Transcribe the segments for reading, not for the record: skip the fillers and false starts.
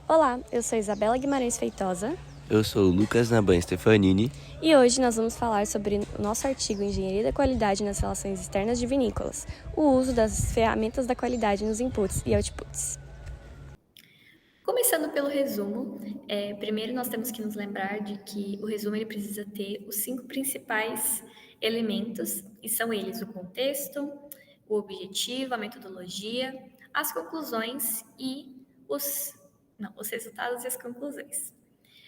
Olá, eu sou Isabela Guimarães Feitosa Eu sou o Lucas Naban Stefanini. e hoje nós vamos falar sobre o nosso artigo Engenharia da Qualidade nas Relações Externas de Vinícolas, o uso das ferramentas da qualidade nos inputs e outputs. Começando pelo resumo, primeiro nós temos que nos lembrar de que o resumo ele precisa ter os 5 principais elementos, e são eles o contexto, o objetivo, a metodologia, as conclusões e os resultados e as conclusões.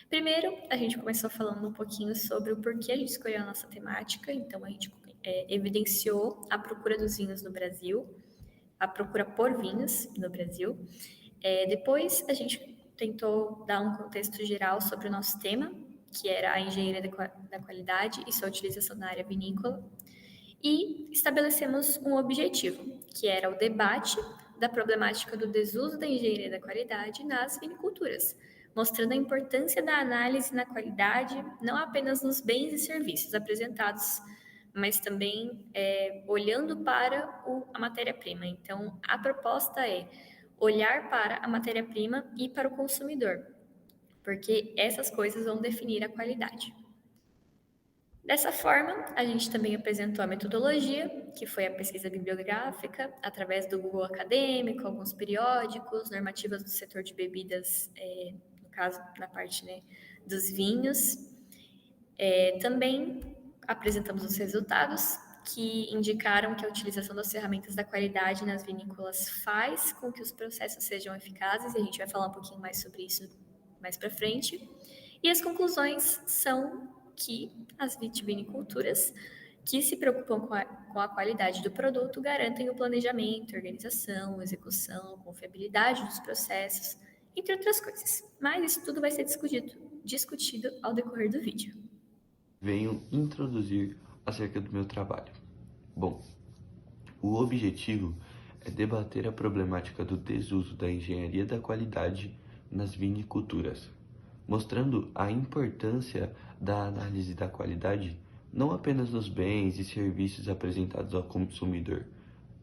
Primeiro, a gente começou falando um pouquinho sobre o porquê a gente escolheu a nossa temática, então a gente evidenciou a procura dos vinhos no Brasil, a procura por vinhos no Brasil. Depois, a gente tentou dar um contexto geral sobre o nosso tema, que era a engenharia da qualidade e sua utilização na área vinícola, e estabelecemos um objetivo, que era o debate da problemática do desuso da engenharia da qualidade nas viniculturas, mostrando a importância da análise na qualidade, não apenas nos bens e serviços apresentados, mas também olhando para a matéria-prima. Então, a proposta é olhar para a matéria-prima e para o consumidor, porque essas coisas vão definir a qualidade. Dessa forma, a gente também apresentou a metodologia, que foi a pesquisa bibliográfica, através do Google Acadêmico, alguns periódicos, normativas do setor de bebidas, no caso, na parte dos vinhos. Também apresentamos os resultados, que indicaram que a utilização das ferramentas da qualidade nas vinícolas faz com que os processos sejam eficazes, e a gente vai falar um pouquinho mais sobre isso mais para frente. E as conclusões são que as vitiviniculturas que se preocupam com a qualidade do produto garantem o planejamento, organização, execução, confiabilidade dos processos, entre outras coisas. Mas isso tudo vai ser discutido ao decorrer do vídeo. Venho introduzir acerca do meu trabalho. Bom, o objetivo é debater a problemática do desuso da engenharia da qualidade nas viniculturas, mostrando a importância da análise da qualidade não apenas nos bens e serviços apresentados ao consumidor,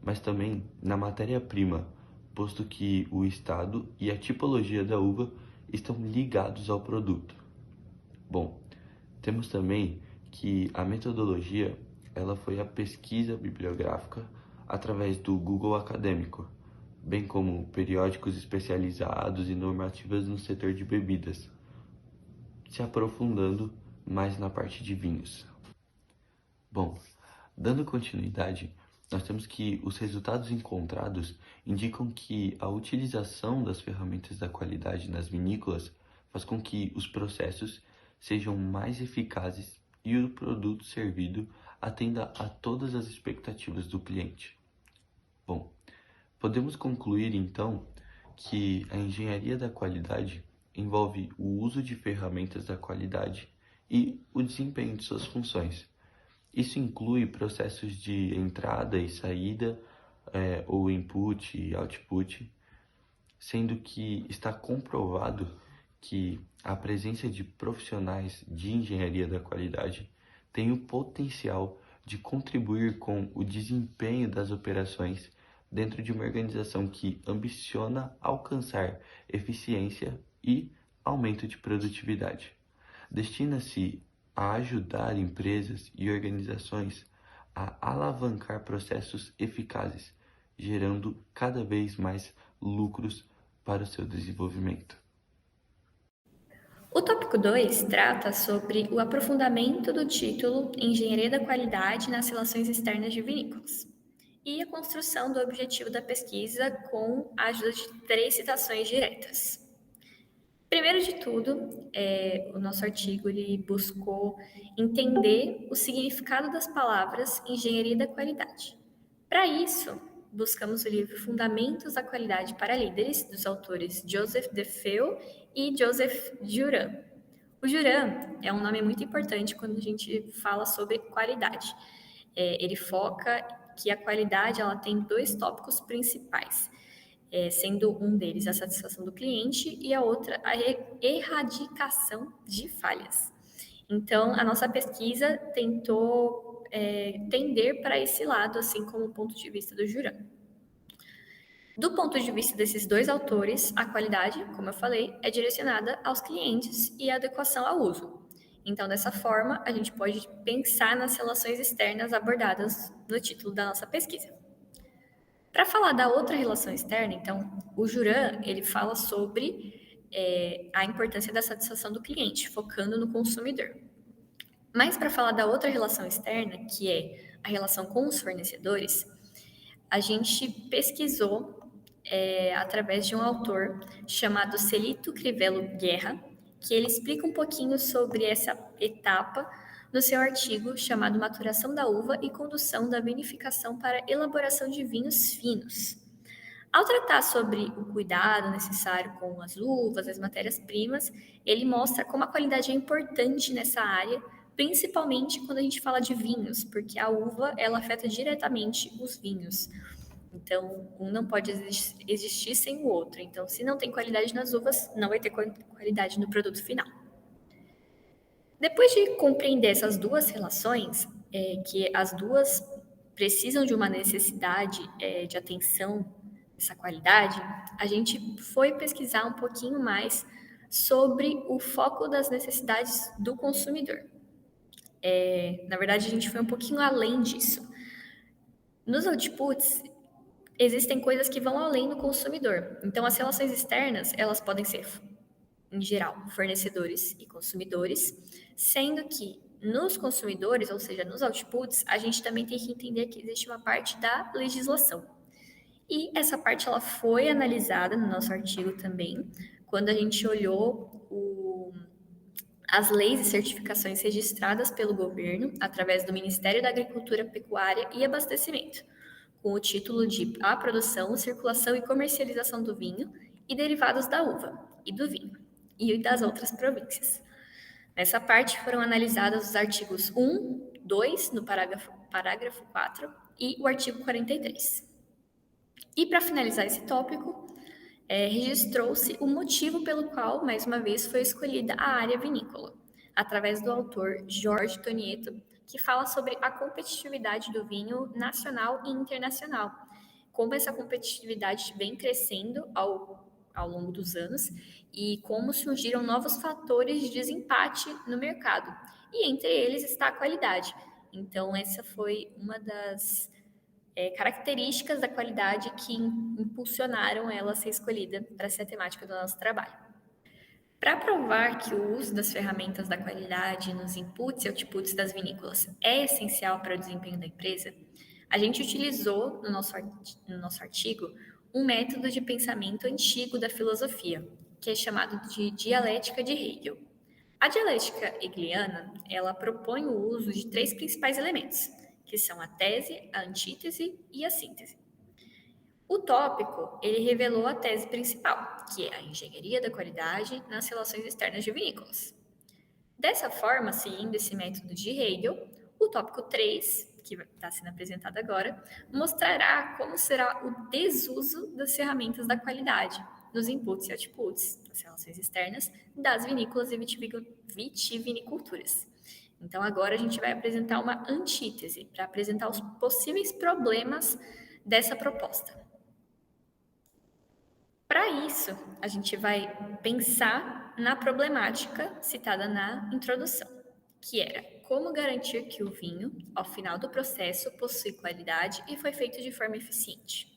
mas também na matéria-prima, posto que o estado e a tipologia da uva estão ligados ao produto. Bom, temos também que a metodologia ela foi a pesquisa bibliográfica através do Google Acadêmico, bem como periódicos especializados e normativas no setor de bebidas, se aprofundando mais na parte de vinhos. Bom, dando continuidade, nós temos que os resultados encontrados indicam que a utilização das ferramentas da qualidade nas vinícolas faz com que os processos sejam mais eficazes e o produto servido atenda a todas as expectativas do cliente. Bom, podemos concluir então que a engenharia da qualidade envolve o uso de ferramentas da qualidade e o desempenho de suas funções. Isso inclui processos de entrada e saída, ou input e output, sendo que está comprovado que a presença de profissionais de engenharia da qualidade tem o potencial de contribuir com o desempenho das operações dentro de uma organização que ambiciona alcançar eficiência e aumento de produtividade. Destina-se a ajudar empresas e organizações a alavancar processos eficazes, gerando cada vez mais lucros para o seu desenvolvimento. O tópico 2 trata sobre o aprofundamento do título Engenharia da Qualidade nas Relações Externas de Vinícolas e a construção do objetivo da pesquisa com a ajuda de 3 citações diretas. Primeiro de tudo, o nosso artigo ele buscou entender o significado das palavras engenharia da qualidade. Para isso, buscamos o livro Fundamentos da Qualidade para Líderes, dos autores Joseph DeFeo e Joseph Juran. O Juran é um nome muito importante quando a gente fala sobre qualidade. Ele foca que a qualidade ela tem 2 tópicos principais, sendo um deles a satisfação do cliente e a outra a erradicação de falhas. Então, a nossa pesquisa tentou tender para esse lado, assim como o ponto de vista do Juran. Do ponto de vista desses dois autores, a qualidade, como eu falei, é direcionada aos clientes e a adequação ao uso. Então, dessa forma, a gente pode pensar nas relações externas abordadas no título da nossa pesquisa. Para falar da outra relação externa, então, o Juran, ele fala sobre a importância da satisfação do cliente, focando no consumidor. Mas para falar da outra relação externa, que é a relação com os fornecedores, a gente pesquisou através de um autor chamado Celito Crivello Guerra, que ele explica um pouquinho sobre essa etapa no seu artigo chamado Maturação da Uva e Condução da Vinificação para Elaboração de Vinhos Finos. Ao tratar sobre o cuidado necessário com as uvas, as matérias-primas, ele mostra como a qualidade é importante nessa área, principalmente quando a gente fala de vinhos, porque a uva ela afeta diretamente os vinhos. Então, um não pode existir sem o outro. Então, se não tem qualidade nas uvas, não vai ter qualidade no produto final. Depois de compreender essas duas relações, que as duas precisam de uma necessidade de atenção essa qualidade, a gente foi pesquisar um pouquinho mais sobre o foco das necessidades do consumidor. Na verdade, a gente foi um pouquinho além disso. Nos outputs, existem coisas que vão além do consumidor. Então, as relações externas, elas podem ser, em geral, fornecedores e consumidores, sendo que nos consumidores, ou seja, nos outputs, a gente também tem que entender que existe uma parte da legislação. E essa parte ela foi analisada no nosso artigo também, quando a gente olhou as leis e certificações registradas pelo governo através do Ministério da Agricultura, Pecuária e Abastecimento, com o título de A Produção, Circulação e Comercialização do Vinho e Derivados da Uva e do Vinho, e das outras províncias. Nessa parte foram analisados os artigos 1, 2, no parágrafo 4, e o artigo 43. E para finalizar esse tópico, registrou-se o motivo pelo qual, mais uma vez, foi escolhida a área vinícola, através do autor Jorge Tonieto, que fala sobre a competitividade do vinho nacional e internacional, como essa competitividade vem crescendo ao longo dos anos e como surgiram novos fatores de desempate no mercado, e entre eles está a qualidade. Então, essa foi uma das características da qualidade que impulsionaram ela a ser escolhida para ser a temática do nosso trabalho. Para provar que o uso das ferramentas da qualidade nos inputs e outputs das vinícolas é essencial para o desempenho da empresa, a gente utilizou no nosso artigo um método de pensamento antigo da filosofia, que é chamado de dialética de Hegel. A dialética hegeliana, ela propõe o uso de 3 principais elementos, que são a tese, a antítese e a síntese. O tópico, ele revelou a tese principal, que é a engenharia da qualidade nas relações externas de vinícolas. Dessa forma, seguindo esse método de Hegel, o tópico 3, que está sendo apresentado agora, mostrará como será o desuso das ferramentas da qualidade nos inputs e outputs, nas relações externas, das vinícolas e vitiviniculturas. Então, agora a gente vai apresentar uma antítese, para apresentar os possíveis problemas dessa proposta. Para isso, a gente vai pensar na problemática citada na introdução, que era como garantir que o vinho, ao final do processo, possui qualidade e foi feito de forma eficiente.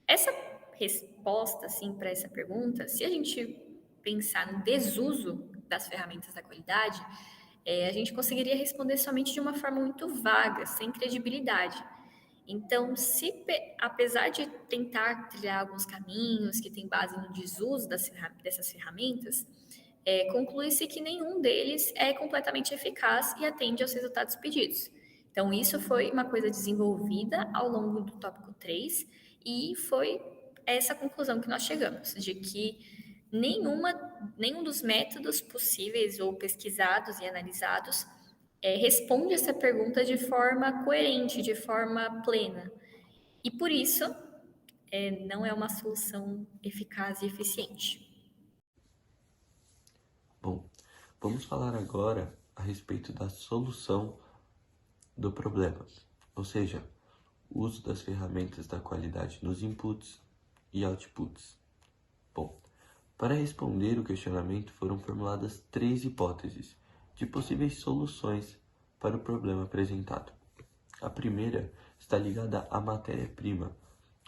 Essa resposta, assim, para essa pergunta, se a gente pensar no desuso das ferramentas da qualidade, a gente conseguiria responder somente de uma forma muito vaga, sem credibilidade. Então, apesar de tentar trilhar alguns caminhos que têm base no desuso dessas ferramentas, conclui-se que nenhum deles é completamente eficaz e atende aos resultados pedidos. Então, isso foi uma coisa desenvolvida ao longo do tópico 3 e foi essa conclusão que nós chegamos, de que nenhum dos métodos possíveis ou pesquisados e analisados responde essa pergunta de forma coerente, de forma plena. E por isso, não é uma solução eficaz e eficiente. Bom, vamos falar agora a respeito da solução do problema, ou seja, o uso das ferramentas da qualidade nos inputs e outputs. Bom, para responder o questionamento foram formuladas 3 hipóteses de possíveis soluções para o problema apresentado. A primeira está ligada à matéria-prima,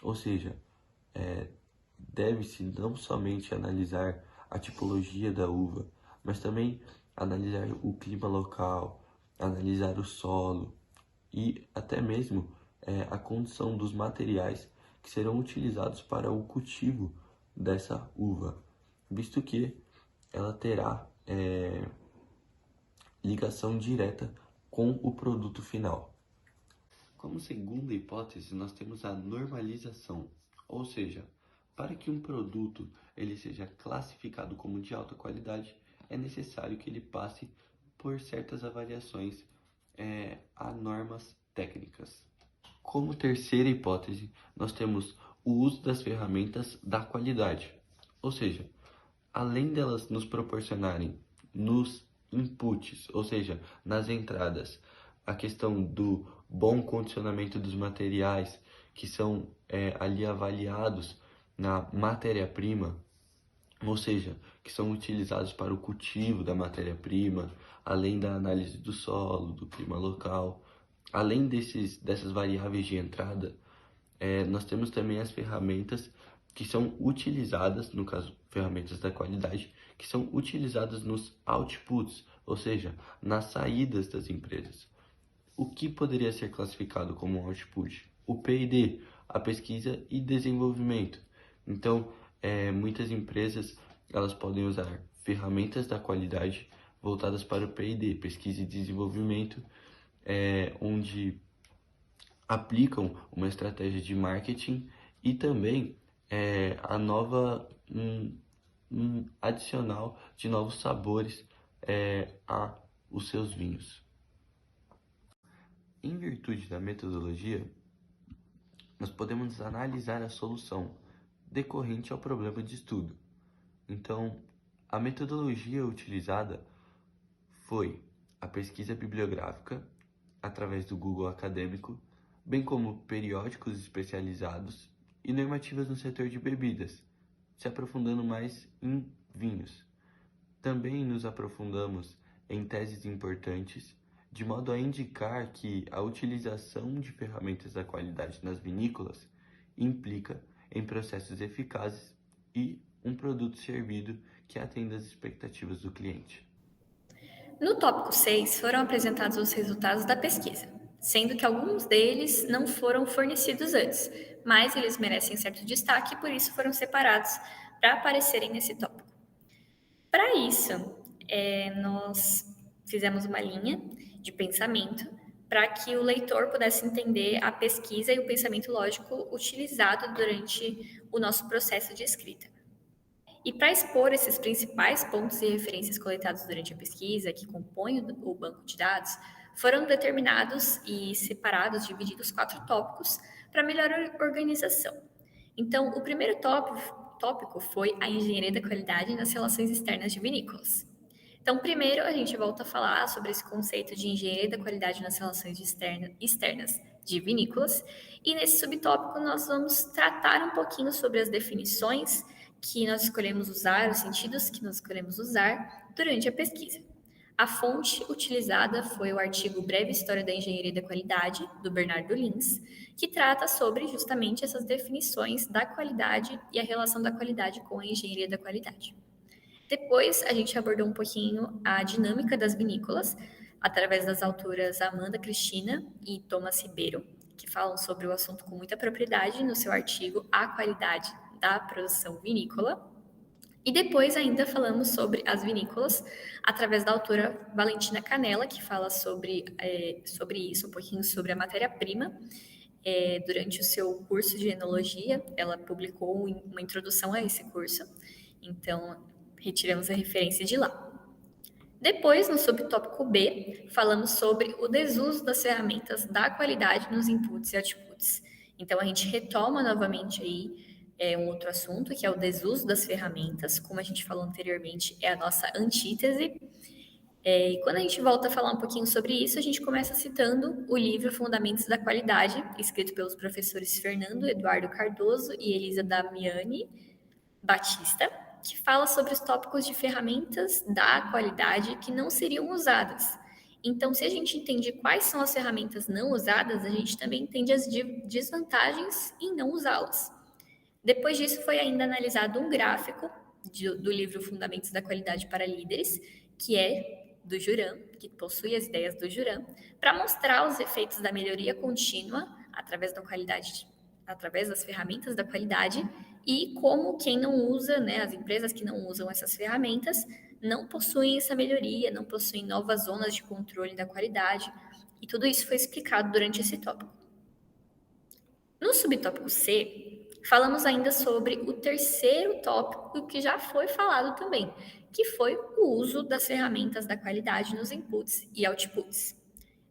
ou seja, deve-se não somente analisar a tipologia da uva, mas também analisar o clima local, analisar o solo e até mesmo a condição dos materiais que serão utilizados para o cultivo dessa uva, visto que ela terá ligação direta com o produto final. Como segunda hipótese, nós temos a normalização, ou seja, para que um produto ele seja classificado como de alta qualidade, é necessário que ele passe por certas avaliações a normas técnicas. Como terceira hipótese, nós temos o uso das ferramentas da qualidade, ou seja, além delas nos proporcionarem nos inputs, ou seja, nas entradas, a questão do bom condicionamento dos materiais que são ali avaliados na matéria-prima, ou seja, que são utilizados para o cultivo da matéria-prima, além da análise do solo, do clima local, além dessas variáveis de entrada, nós temos também as ferramentas que são utilizadas, no caso, ferramentas da qualidade, que são utilizadas nos outputs, ou seja, nas saídas das empresas. O que poderia ser classificado como um output? O P&D, a pesquisa e desenvolvimento. Então, muitas empresas elas podem usar ferramentas da qualidade voltadas para o P&D, pesquisa e desenvolvimento, onde aplicam uma estratégia de marketing e também a nova adicional de novos sabores a os seus vinhos. Em virtude da metodologia, nós podemos analisar a solução decorrente ao problema de estudo. Então, a metodologia utilizada foi a pesquisa bibliográfica, através do Google Acadêmico, bem como periódicos especializados e normativas no setor de bebidas, se aprofundando mais em vinhos. Também nos aprofundamos em teses importantes, de modo a indicar que a utilização de ferramentas da qualidade nas vinícolas implica em processos eficazes e um produto servido que atenda às expectativas do cliente. No tópico 6 foram apresentados os resultados da pesquisa, sendo que alguns deles não foram fornecidos antes, mas eles merecem certo destaque e por isso foram separados para aparecerem nesse tópico. Para isso, nós fizemos uma linha de pensamento para que o leitor pudesse entender a pesquisa e o pensamento lógico utilizado durante o nosso processo de escrita. E para expor esses principais pontos e referências coletados durante a pesquisa, que compõem o banco de dados, foram determinados e separados, divididos 4 tópicos para melhor organização. Então, o primeiro tópico foi a engenharia da qualidade nas relações externas de vinícolas. Então, primeiro a gente volta a falar sobre esse conceito de engenharia da qualidade nas relações externas de vinícolas, e nesse subtópico nós vamos tratar um pouquinho sobre as definições que nós escolhemos usar, os sentidos que nós escolhemos usar durante a pesquisa. A fonte utilizada foi o artigo Breve História da Engenharia da Qualidade, do Bernardo Lins, que trata sobre justamente essas definições da qualidade e a relação da qualidade com a engenharia da qualidade. Depois, a gente abordou um pouquinho a dinâmica das vinícolas, através das autoras Amanda Cristina e Thomas Ribeiro, que falam sobre o assunto com muita propriedade no seu artigo A Qualidade da Produção Vinícola. E depois ainda falamos sobre as vinícolas, através da autora Valentina Canella, que fala sobre isso, um pouquinho sobre a matéria-prima. Durante o seu curso de enologia, ela publicou uma introdução a esse curso, então retiramos a referência de lá. Depois, no subtópico B, falamos sobre o desuso das ferramentas da qualidade nos inputs e outputs. Então, a gente retoma novamente aí um outro assunto, que é o desuso das ferramentas. Como a gente falou anteriormente, é a nossa antítese. E quando a gente volta a falar um pouquinho sobre isso, a gente começa citando o livro Fundamentos da Qualidade, escrito pelos professores Fernando Eduardo Cardoso e Elisa Damiani Batista, que fala sobre os tópicos de ferramentas da qualidade que não seriam usadas. Então, se a gente entende quais são as ferramentas não usadas, a gente também entende as desvantagens em não usá-las. Depois disso, foi ainda analisado um gráfico do livro Fundamentos da Qualidade para Líderes, que é do Juran, que possui as ideias do Juran, para mostrar os efeitos da melhoria contínua através da qualidade, através das ferramentas da qualidade e como quem não usa, né, as empresas que não usam essas ferramentas não possuem essa melhoria, não possuem novas zonas de controle da qualidade, e tudo isso foi explicado durante esse tópico. No subtópico C, falamos ainda sobre o terceiro tópico que já foi falado também, que foi o uso das ferramentas da qualidade nos inputs e outputs.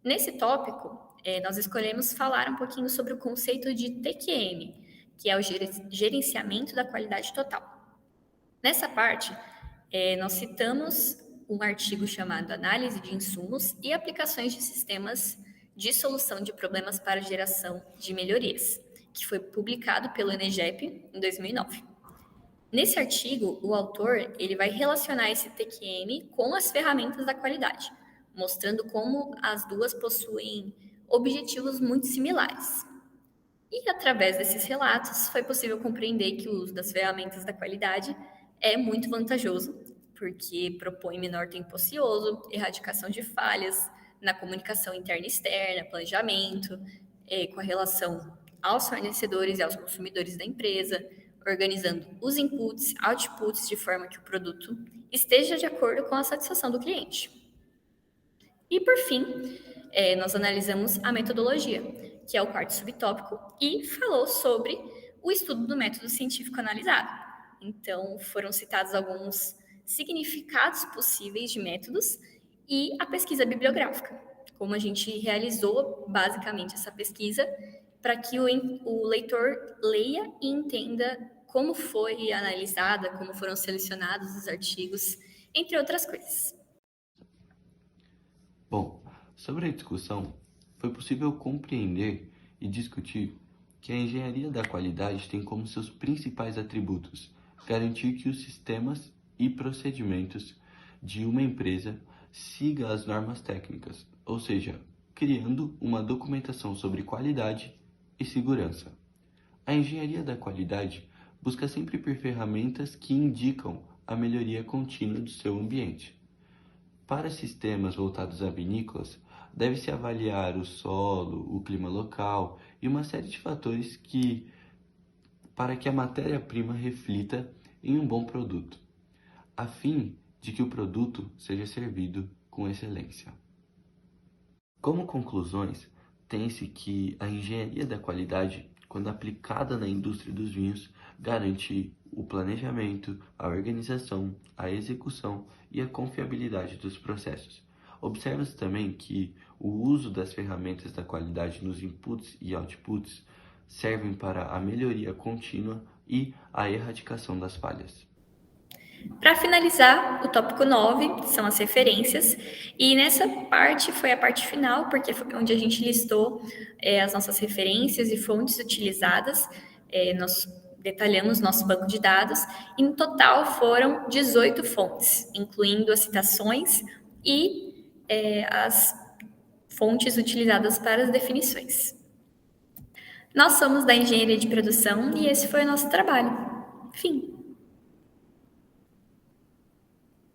Nesse tópico, nós escolhemos falar um pouquinho sobre o conceito de TQM, que é o gerenciamento da qualidade total. Nessa parte, nós citamos um artigo chamado Análise de Insumos e Aplicações de Sistemas de Solução de Problemas para Geração de Melhorias, que foi publicado pelo ENEGEP em 2009. Nesse artigo, o autor ele vai relacionar esse TQM com as ferramentas da qualidade, mostrando como as duas possuem objetivos muito similares. E através desses relatos, foi possível compreender que o uso das ferramentas da qualidade é muito vantajoso, porque propõe menor tempo ocioso, erradicação de falhas na comunicação interna e externa, planejamento, com a relação aos fornecedores e aos consumidores da empresa, organizando os inputs, outputs, de forma que o produto esteja de acordo com a satisfação do cliente. E, por fim, nós analisamos a metodologia, que é o quarto subtópico, e falou sobre o estudo do método científico analisado. Então, foram citados alguns significados possíveis de métodos e a pesquisa bibliográfica, como a gente realizou basicamente essa pesquisa para que o leitor leia e entenda como foi analisada, como foram selecionados os artigos, entre outras coisas. Bom, sobre a discussão, foi possível compreender e discutir que a engenharia da qualidade tem como seus principais atributos garantir que os sistemas e procedimentos de uma empresa sigam as normas técnicas, ou seja, criando uma documentação sobre qualidade e segurança. A engenharia da qualidade busca sempre por ferramentas que indicam a melhoria contínua do seu ambiente. Para sistemas voltados a vinícolas, deve-se avaliar o solo, o clima local e uma série de fatores para que a matéria-prima reflita em um bom produto, a fim de que o produto seja servido com excelência. Como conclusões, tem-se que a engenharia da qualidade, quando aplicada na indústria dos vinhos, garante o planejamento, a organização, a execução e a confiabilidade dos processos. Observa-se também que o uso das ferramentas da qualidade nos inputs e outputs servem para a melhoria contínua e a erradicação das falhas. Para finalizar, o tópico 9 são as referências, e nessa parte foi a parte final, porque foi onde a gente listou as nossas referências e fontes utilizadas, nós detalhamos nosso banco de dados, e no total foram 18 fontes, incluindo as citações e as fontes utilizadas para as definições. Nós somos da Engenharia de Produção e esse foi o nosso trabalho. Fim.